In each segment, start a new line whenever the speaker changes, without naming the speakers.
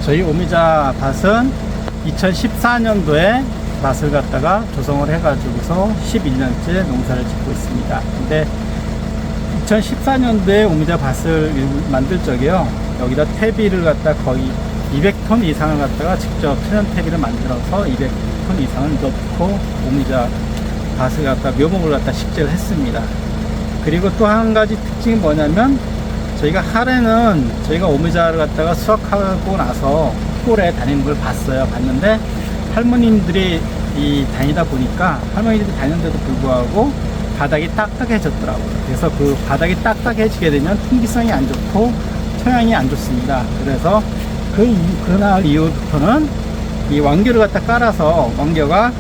저희 오미자 밭은 2014년도에 밭을 갖다가 조성을 해가지고서 11년째 농사를 짓고 있습니다. 근데 2014년도에 오미자 밭을 만들 적에요, 여기다 퇴비를 갖다 거의 200톤 이상을 갖다가 직접 천연 퇴비를 만들어서 200톤 이상을 넣고 오미자 밭을 갖다 묘목을 갖다 식재를 했습니다. 그리고 또 한 가지 특징이 뭐냐면, 저희가 하래는 저희가 오미자를 갖다가 수확하고 나서 꼴에 다니는 걸 봤는데 할머님들이 다니다 보니까, 할머니들이 다니는데도 불구하고 바닥이 딱딱해졌더라고요. 그래서 그 바닥이 딱딱해지게 되면 통기성이 안 좋고 토양이 안 좋습니다. 그래서 그날 이후부터는 이 왕겨를 갖다 깔아서, 왕겨가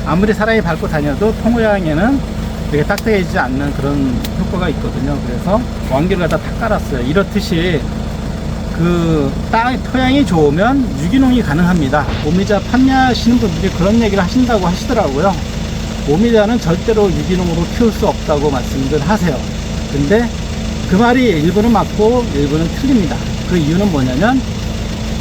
아무리 사람이 밟고 다녀도 통모양에는 이렇게 딱딱해지지 않는 그런 효과가 있거든요. 그래서 왕겨를 갖다 다 깔았어요. 이렇듯이 그 토양이 좋으면 유기농이 가능합니다. 오미자 판매하시는 분들이 그런 얘기를 하신다고 하시더라고요. 오미자는 절대로 유기농으로 키울 수 없다고 말씀들 하세요. 근데 그 말이 일부는 맞고 일부는 틀립니다. 그 이유는 뭐냐면,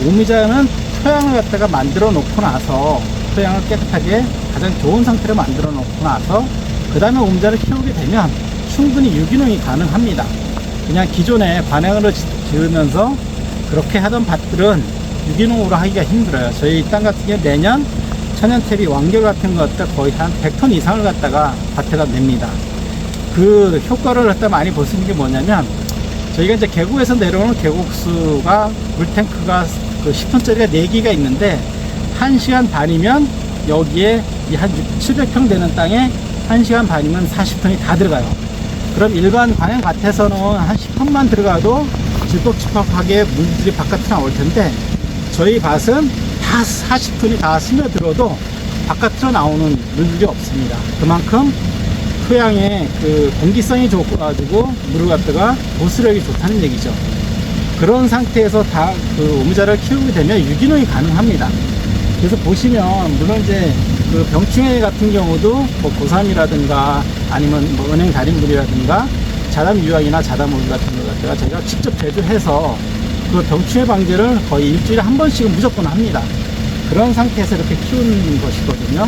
오미자는 토양을 갖다가 만들어 놓고 나서, 토양을 깨끗하게 가장 좋은 상태로 만들어 놓고 나서 그 다음에 오미자를 키우게 되면 충분히 유기농이 가능합니다. 그냥 기존에 관행으로 지으면서 그렇게 하던 밭들은 유기농으로 하기가 힘들어요. 저희 땅 같은 경우 매년 천연퇴비 왕겨 같은 것 갖다 거의 한 100톤 이상을 갖다가 밭에다 냅니다. 그 효과를 갖다 많이 볼 수 있는 게 뭐냐면, 저희가 이제 계곡에서 내려오는 계곡수가, 물탱크가 그 10톤짜리가 4개가 있는데 1시간 반이면 여기에 한 700평 되는 땅에 1시간 반이면 40톤이 다 들어가요. 그럼 일반 관행 밭에서는 한 10톤만 들어가도 질퍽질퍽하게 물들이 바깥으로 나올 텐데, 저희 밭은 다 40톤이 다 스며들어도 바깥으로 나오는 물들이 없습니다. 그만큼 토양의 그 공기성이 좋아가지고 물을 갖다가 보수력이 좋다는 얘기죠. 그런 상태에서 다 그 오미자를 키우게 되면 유기농이 가능합니다. 그래서 보시면, 물론 이제 그 병충해 같은 경우도 뭐 고삼이라든가 아니면 뭐 은행 달인물이라든가 자담 유황이나 자담오일 같은 거 갖다가 제가 직접 제조해서 그 병충해 방제를 거의 일주일에 한 번씩은 무조건 합니다. 그런 상태에서 이렇게 키우는 것이거든요.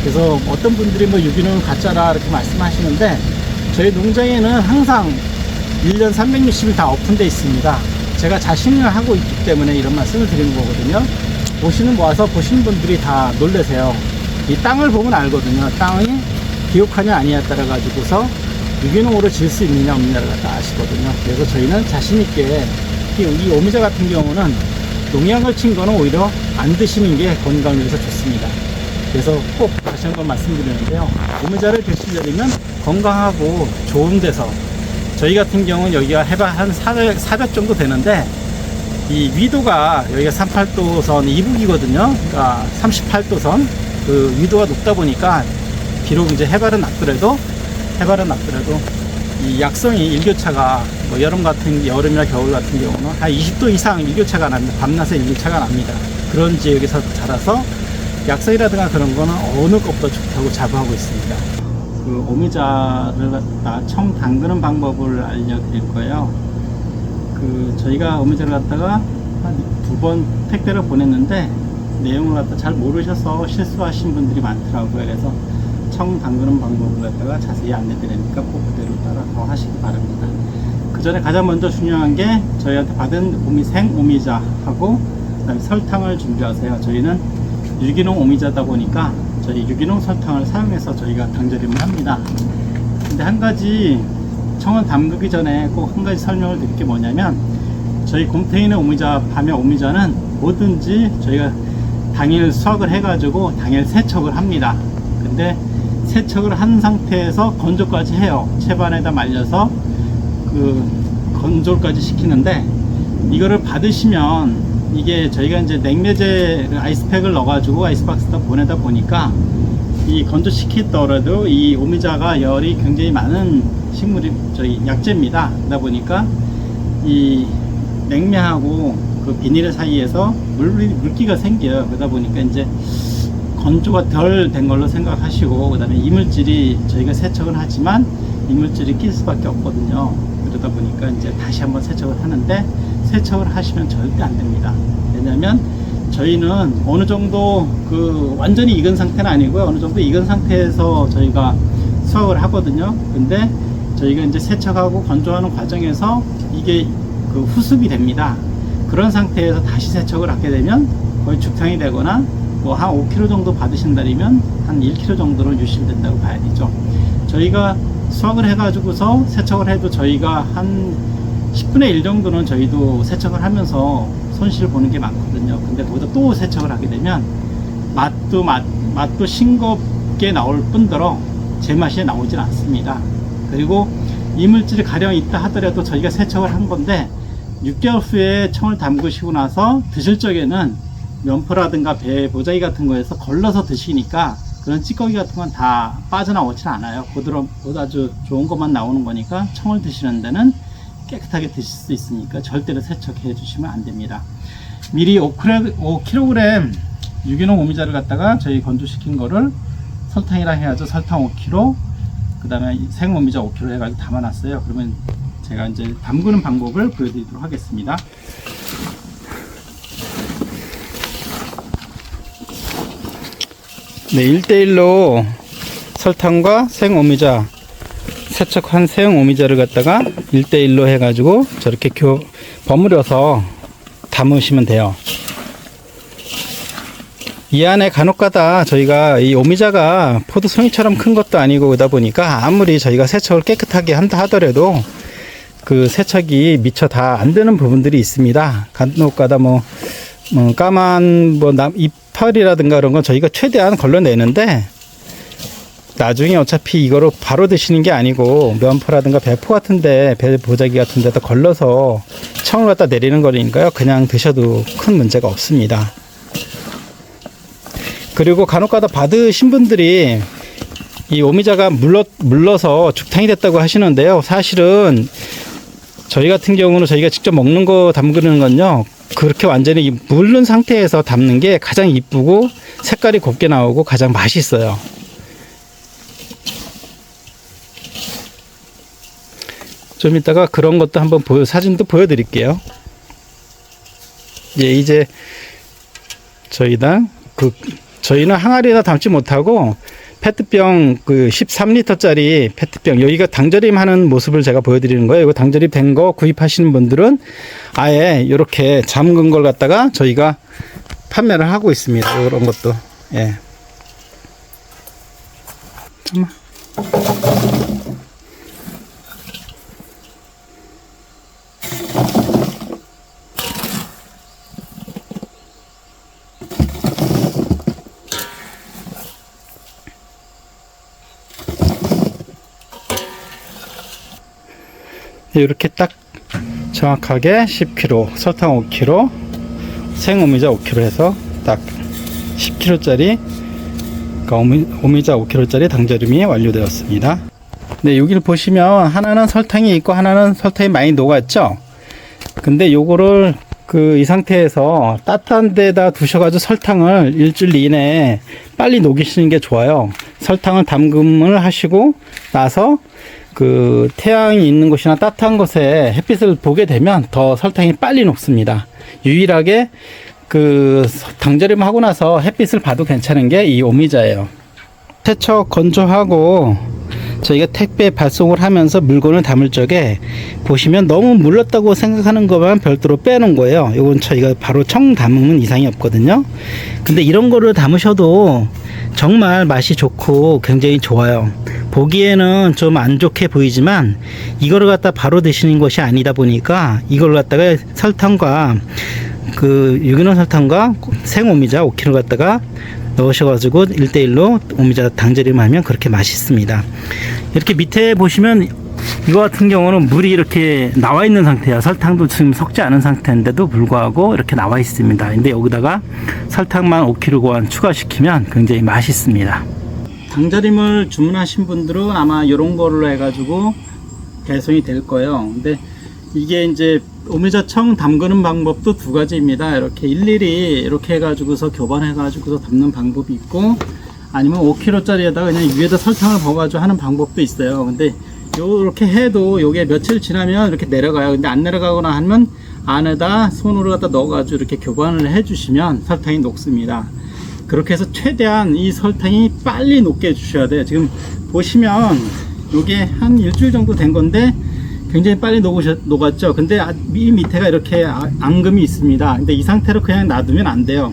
그래서 어떤 분들이 뭐 유기농을 가짜라 이렇게 말씀하시는데, 저희 농장에는 항상 1년 360일 다 오픈되어 있습니다. 제가 자신을 하고 있기 때문에 이런 말씀을 드리는 거거든요. 와서 보시는 분들이 다 놀라세요. 이 땅을 보면 알거든요. 땅이 비옥하냐 아니냐 따라 가지고서 유기농으로 지을 수 있느냐 없느냐를 갖다 아시거든요. 그래서 저희는 자신있게, 이 오미자 같은 경우는 농약을 친 거는 오히려 안 드시는 게 건강을 위해서 좋습니다. 그래서 꼭 다시 한번 말씀드리는데요, 오미자를 드시려면 건강하고 좋은 데서, 저희 같은 경우는 여기가 해발 한 400 정도 되는데, 이 위도가 여기가 38도선 이북이거든요. 그러니까 38도선 그 위도가 높다 보니까, 비록 이제 해발은 낮더라도 이 약성이, 일교차가 뭐 여름이나 겨울 같은 경우는 한 20도 이상 일교차가 납니다. 밤낮에 일교차가 납니다. 그런 지역에서 자라서 약성이라든가 그런 거는 어느 것보다 좋다고 자부하고 있습니다. 그 오미자를 갖다 청 담그는 방법을 알려드릴 거예요. 그 저희가 오미자를 갖다가 한 2번 택배를 보냈는데 내용을 갖다 잘 모르셔서 실수하신 분들이 많더라고요. 그래서 청 담그는 방법을 갖다가 자세히 안내드리니까 꼭 그대로 따라서 하시기 바랍니다. 그 전에 가장 먼저 중요한 게, 저희한테 받은 생오미자하고 그다음에 설탕을 준비하세요. 저희는 유기농 오미자다 보니까 저희 유기농 설탕을 사용해서 저희가 당절임을 합니다. 근데 한 가지, 청을 담그기 전에 꼭 한 가지 설명을 드릴 게 뭐냐면, 저희 곰탱이네 오미자, 밤의 오미자는 뭐든지 저희가 당일 수확을 해가지고 당일 세척을 합니다. 근데 세척을 한 상태에서 건조까지 해요. 채반에다 말려서 그 건조까지 시키는데, 이거를 받으시면, 이게 저희가 이제 냉매제 아이스팩을 넣어가지고 아이스박스에다 보내다 보니까, 이 건조시키더라도 이 오미자가 열이 굉장히 많은 식물이, 저희 약재입니다. 그러다 보니까 이 냉매하고 그 비닐 사이에서 물기가 생겨요. 그러다 보니까 이제 건조가 덜 된 걸로 생각하시고, 그 다음에 이물질이, 저희가 세척을 하지만 이물질이 낄 수밖에 없거든요. 그러다 보니까 이제 다시 한번 세척을 하는데, 세척을 하시면 절대 안 됩니다. 왜냐면 저희는 어느 정도 완전히 익은 상태는 아니고요. 어느 정도 익은 상태에서 저희가 수확을 하거든요. 근데 저희가 이제 세척하고 건조하는 과정에서 이게 후숙이 됩니다. 그런 상태에서 다시 세척을 하게 되면 거의 죽탕이 되거나 뭐 한 5kg 정도 받으신다면 한 1kg 정도로 유실된다고 봐야 되죠. 저희가 수확을 해가지고서 세척을 해도 저희가 한 10분의 1 정도는 저희도 세척을 하면서 손실을 보는 게 많거든요. 근데 거기다 또 세척을 하게 되면 맛도 싱겁게 나올 뿐더러 제맛이 나오질 않습니다. 그리고 이물질이 가령 있다 하더라도 저희가 세척을 한 건데 6개월 후에 청을 담그시고 나서 드실 적에는 면포라든가 배 보자기 같은 거에서 걸러서 드시니까 그런 찌꺼기 같은 건 다 빠져나오질 않아요. 아주 좋은 것만 나오는 거니까 청을 드시는 데는 깨끗하게 드실 수 있으니까 절대로 세척해 주시면 안 됩니다. 미리 5kg 유기농 오미자를 갖다가 저희 건조시킨 거를 설탕이랑 해가지고 설탕 5kg, 그 다음에 생 오미자 5kg 해가지고 담아놨어요. 그러면 제가 이제 담그는 방법을 보여드리도록 하겠습니다. 네, 1대1로 설탕과 생 오미자, 세척한 생 오미자를 갖다가 1대1로 해가지고 저렇게 버무려서 담으시면 돼요. 이 안에 간혹가다 저희가 이 오미자가 포도 송이처럼 큰 것도 아니고 그러다 보니까 아무리 저희가 세척을 깨끗하게 한다 하더라도 그 세척이 미처 다 안 되는 부분들이 있습니다. 간혹가다 까만 이파리라든가 그런 건 저희가 최대한 걸러내는데 나중에 어차피 이거를 바로 드시는 게 아니고 면포라든가 배포 같은데 배 보자기 같은 데다 걸러서 청을 갖다 내리는 거니까요. 그냥 드셔도 큰 문제가 없습니다. 그리고 간혹가다 받으신 분들이 이 오미자가 물러서 죽탕이 됐다고 하시는데요. 사실은 저희 같은 경우는 저희가 직접 먹는 거 담그는 건요, 그렇게 완전히 물른 상태에서 담는 게 가장 이쁘고 색깔이 곱게 나오고 가장 맛있어요. 좀 이따가 그런 것도 한번 사진도 보여드릴게요. 예, 이제 저희는 항아리에다 담지 못하고 페트병 13리터짜리 페트병, 여기가 당절임 하는 모습을 제가 보여드리는 거예요. 이거 당절임 된 거 구입하시는 분들은 아예 이렇게 잠근 걸 갖다가 저희가 판매를 하고 있습니다. 이런 것도. 예. 잠깐만. 이렇게 딱 정확하게 10kg, 설탕 5kg, 생오미자 5kg 해서 딱 10kg짜리 오미자 5kg짜리 당절임이 완료되었습니다. 네, 여기를 보시면 하나는 설탕이 있고 하나는 설탕이 많이 녹았죠. 근데 요거를 이 상태에서 따뜻한 데다 두셔가지고 설탕을 일주일 이내에 빨리 녹이시는 게 좋아요. 설탕을 담금을 하시고 나서 태양이 있는 곳이나 따뜻한 곳에 햇빛을 보게 되면 더 설탕이 빨리 녹습니다. 유일하게 당절임 하고 나서 햇빛을 봐도 괜찮은 게 이 오미자예요. 세척 건조하고 저희가 택배 발송을 하면서 물건을 담을 적에 보시면 너무 물렀다고 생각하는 것만 별도로 빼놓은 거예요. 이건 저희가 바로 청 담으면 이상이 없거든요. 근데 이런 거를 담으셔도 정말 맛이 좋고 굉장히 좋아요. 보기에는 좀 안 좋게 보이지만 이거를 갖다 바로 드시는 것이 아니다 보니까 이걸 갖다가 설탕과 유기농 설탕과 생오미자 5kg 갖다가 넣으셔가지고 1대1로 오미자 당절임 하면 그렇게 맛있습니다. 이렇게 밑에 보시면 이거 같은 경우는 물이 이렇게 나와 있는 상태야. 설탕도 지금 섞지 않은 상태인데도 불구하고 이렇게 나와 있습니다. 근데 여기다가 설탕만 5kg 추가시키면 굉장히 맛있습니다. 당절임을 주문하신 분들은 아마 이런 걸로 해가지고 배송이 될 거예요. 근데 이게 이제 오미자청 담그는 방법도 두 가지입니다. 이렇게 일일이 이렇게 해가지고서 교반해가지고서 담는 방법이 있고, 아니면 5kg짜리에다가 그냥 위에다 설탕을 부어가지고 하는 방법도 있어요. 근데 요렇게 해도 요게 며칠 지나면 이렇게 내려가요. 근데 안 내려가거나 하면 안에다 손으로 갖다 넣어가지고 이렇게 교반을 해주시면 설탕이 녹습니다. 그렇게 해서 최대한 이 설탕이 빨리 녹게 해주셔야 돼요. 지금 보시면 이게 한 일주일 정도 된 건데 굉장히 빨리 녹았죠. 근데 이 밑에가 이렇게 앙금이 있습니다. 근데 이 상태로 그냥 놔두면 안 돼요.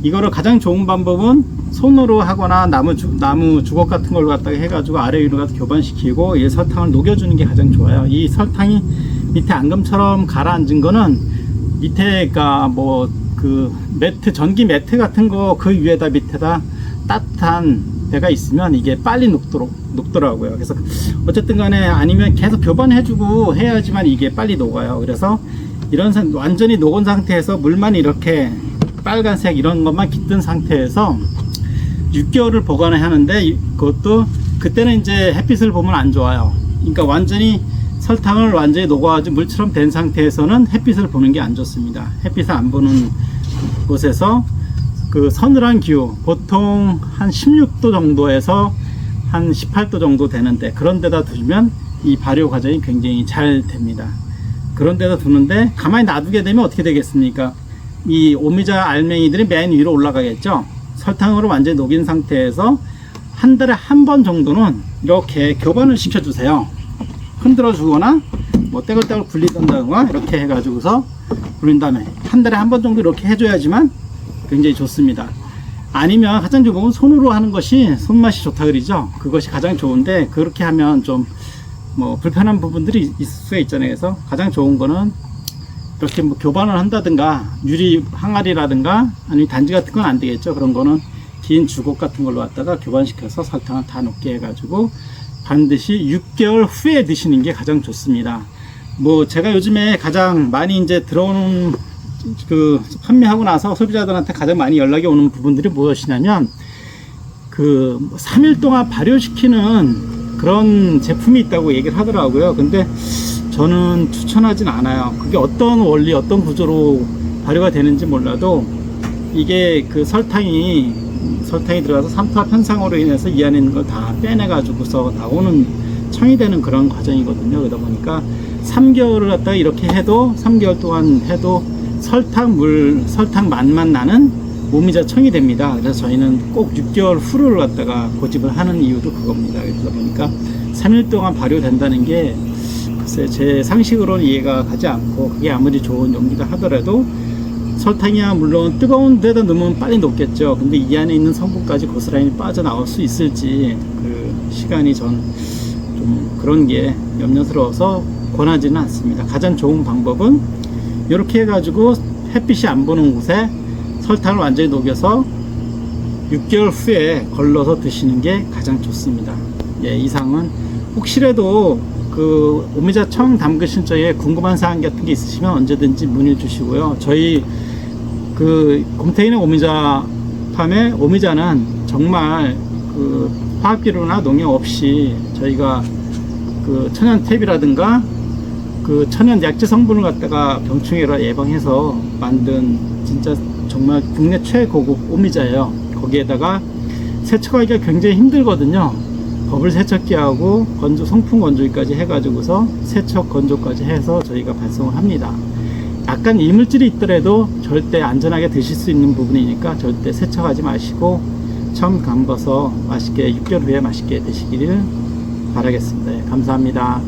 이거를 가장 좋은 방법은 손으로 하거나 나무 주걱 같은 걸로 갖다가 해가지고 아래 위로 갖다 교반시키고 이 설탕을 녹여주는 게 가장 좋아요. 이 설탕이 밑에 앙금처럼 가라앉은 거는 밑에가 뭐 그 매트, 전기 매트 같은 거 그 위에다 밑에다 따뜻한 데가 있으면 이게 빨리 녹더라고요. 그래서 어쨌든 간에 아니면 계속 교반해주고 해야지만 이게 빨리 녹아요. 그래서 이런 완전히 녹은 상태에서 물만 이렇게 빨간색 이런 것만 깃든 상태에서 6개월을 보관을 하는데, 그것도 그때는 이제 햇빛을 보면 안 좋아요. 그러니까 완전히 설탕을 완전히 녹아가지고 물처럼 된 상태에서는 햇빛을 보는 게 안 좋습니다. 햇빛을 안 보는 곳에서 그 서늘한 기후, 보통 한 16도 정도에서 한 18도 정도 되는데 그런 데다 두면 이 발효 과정이 굉장히 잘 됩니다. 그런 데다 두는데 가만히 놔두게 되면 어떻게 되겠습니까? 이 오미자 알맹이들이 맨 위로 올라가겠죠. 설탕으로 완전히 녹인 상태에서 한 달에 한 번 정도는 이렇게 교반을 시켜주세요. 흔들어 주거나 뭐 떼글떼글 굴리던가 이렇게 해가지고서 굴린 다음에 한 달에 한 번 정도 이렇게 해줘야지만 굉장히 좋습니다. 아니면 가장 좋은 손으로 하는 것이 손맛이 좋다 그러죠. 그것이 가장 좋은데 그렇게 하면 좀 뭐 불편한 부분들이 있을 수가 있잖아요. 그래서 가장 좋은 거는 이렇게 뭐 교반을 한다든가 유리 항아리라든가 아니면 단지 같은 건 안 되겠죠. 그런 거는 긴 주걱 같은 걸로 갖다가 교반시켜서 설탕을 다 녹게 해가지고 반드시 6개월 후에 드시는 게 가장 좋습니다. 뭐 제가 요즘에 가장 많이 이제 들어오는 그 판매하고 나서 소비자들한테 가장 많이 연락이 오는 부분들이 무엇이냐면 그 3일 동안 발효시키는 그런 제품이 있다고 얘기를 하더라고요. 근데 저는 추천하진 않아요. 그게 어떤 원리, 어떤 구조로 발효가 되는지 몰라도 이게 그 설탕이 들어가서 삼투압 현상으로 인해서 이 안에 있는 걸 다 빼내가지고서 나오는 청이 되는 그런 과정이거든요. 그러다 보니까 3개월을 갖다가 이렇게 해도 3개월 동안 해도 설탕 맛만 나는 오미자 청이 됩니다. 그래서 저희는 꼭 6개월 후를 갖다가 고집을 하는 이유도 그겁니다. 그러다 보니까 3일 동안 발효된다는 게 글쎄 제 상식으로는 이해가 가지 않고, 그게 아무리 좋은 용기다 하더라도 설탕이야 물론 뜨거운 데다 넣으면 빨리 녹겠죠. 근데 이 안에 있는 성분까지 고스란히 빠져나올 수 있을지 그 시간이 전 좀 그런 게 염려스러워서 권하지는 않습니다. 가장 좋은 방법은 이렇게 해가지고 햇빛이 안 보는 곳에 설탕을 완전히 녹여서 6개월 후에 걸러서 드시는 게 가장 좋습니다. 예, 이상은 혹시라도 그 오미자 청 담그신 적에 궁금한 사항 같은 게 있으시면 언제든지 문의 주시고요. 저희 그 곰탱이네 오미자 팜의 오미자는 정말 그 화학비료나 농약 없이 저희가 그 천연 탭이라든가 그 천연 약재 성분을 갖다가 병충해를 예방해서 만든 진짜 정말 국내 최고급 오미자예요. 거기에다가 세척하기가 굉장히 힘들거든요. 버블 세척기하고 건조, 송풍 건조기까지 해가지고서 세척 건조까지 해서 저희가 발송을 합니다. 약간 이물질이 있더라도 절대 안전하게 드실 수 있는 부분이니까 절대 세척하지 마시고 처음 담궈서 맛있게 6개월 후에 맛있게 드시기를 바라겠습니다. 감사합니다.